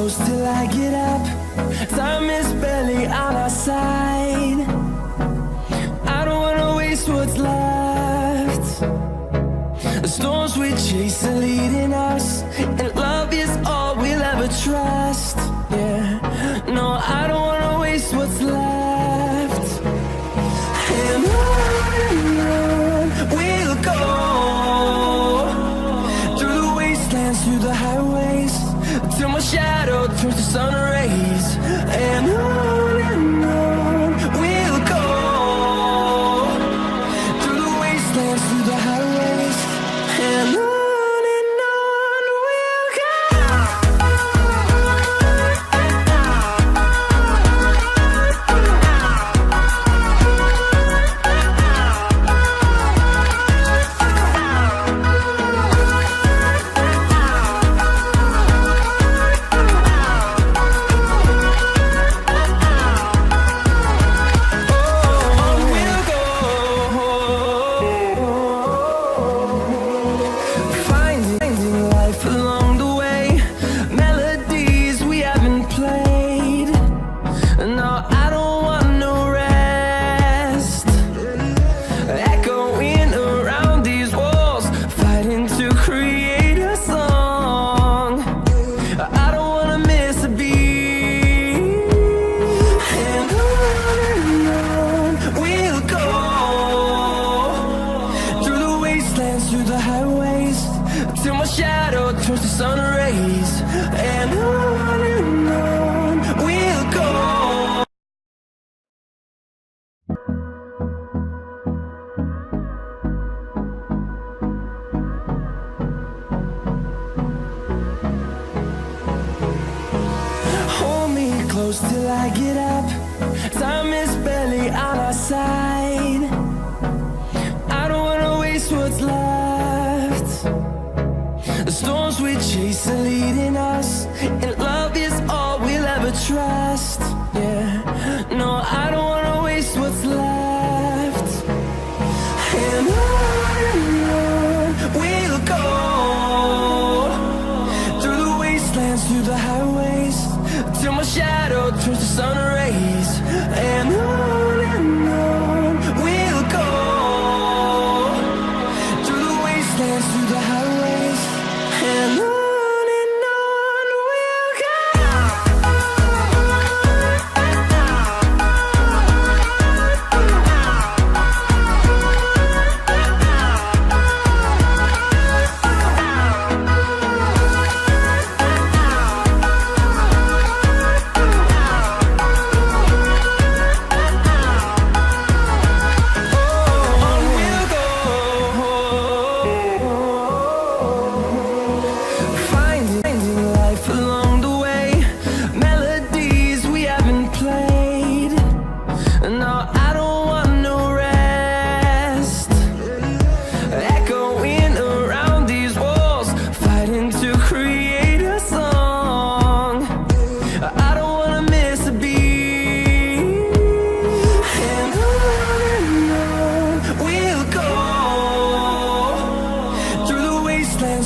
close till I get up. Time is barely on our side. I don't wanna waste what's left. The storms we chase are leading us, and love is all we'll ever trust. Yeah, no, I don't wanna waste what's left. And on we'll go, through the wastelands, through the highways, till my shadow turns to sun rays. And on we'll go, through the wastelands, through the highways, and on we'll go. Through the highways, till my shadow turns to sun rays. And on we'll go. Hold me close till I get up. Time is barely on our side. I don't wanna waste what's left. The storms we chase are leading us, and love is all we'll ever trust. Yeah, no, I don't wanna waste what's left. And on we'll go, through the wastelands, through the highways, till my shadow turns to sun rays. And on we'll go, through the wastelands, through the highways, and on we'll go.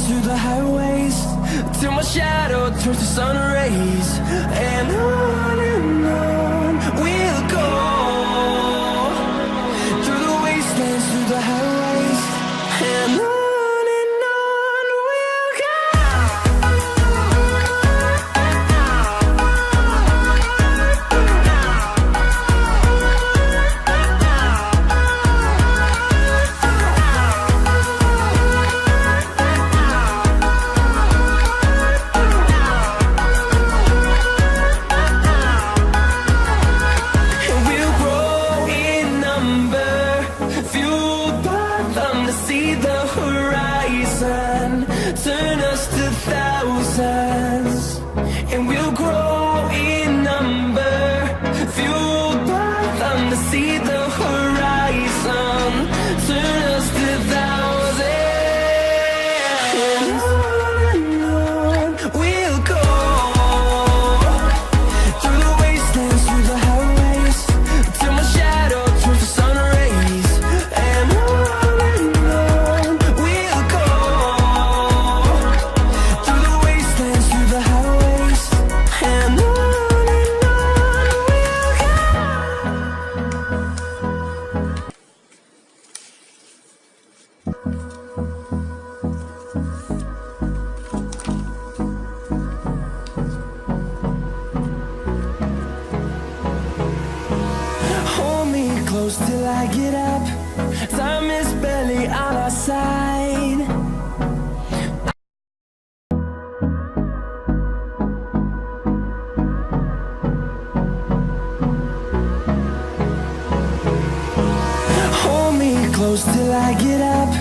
Through the highways, till my shadow turns to sun rays. And on we'll go, through the wastelands, through the highways, and on we'll go. Turn us to thousands, and we'll grow in number, fueled by them to see the horizon. Turn us to thousands, and on we'll go, through the wastelands, through the highways, till my shadow turns to sun rays. And on we'll go, through the wastelands, through the highways, close till I get up. Time is barely on our side. Hold me close till I get up.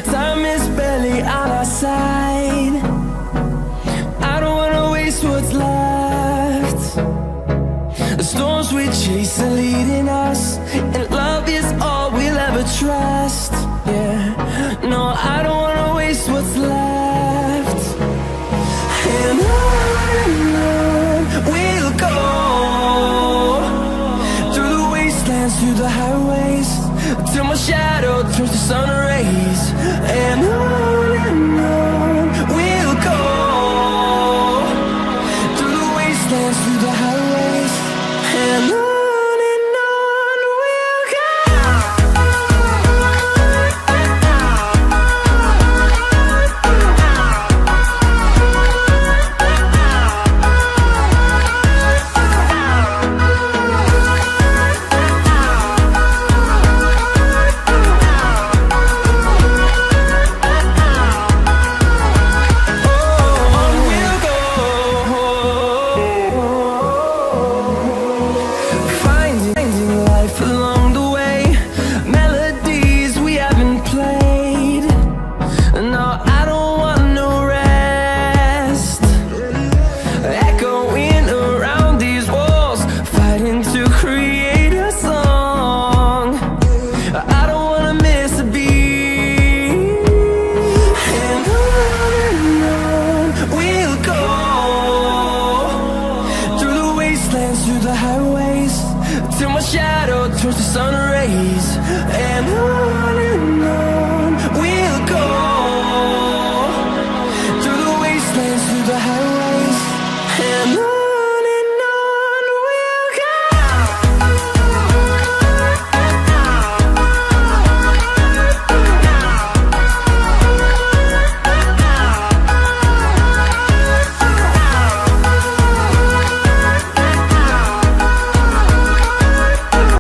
Time is barely on our side. I don't wanna waste what's left. The storms we chase are leading us, and love is all we'll ever trust. Yeah, no, I don't wanna waste what's left. And on we'll go, through the wastelands, through the highways, till my shadow turns to sun rays. And on we'll go, through the wastelands, through the highways, and on we'll go. Through the highways, till my shadow turns to sun rays. And on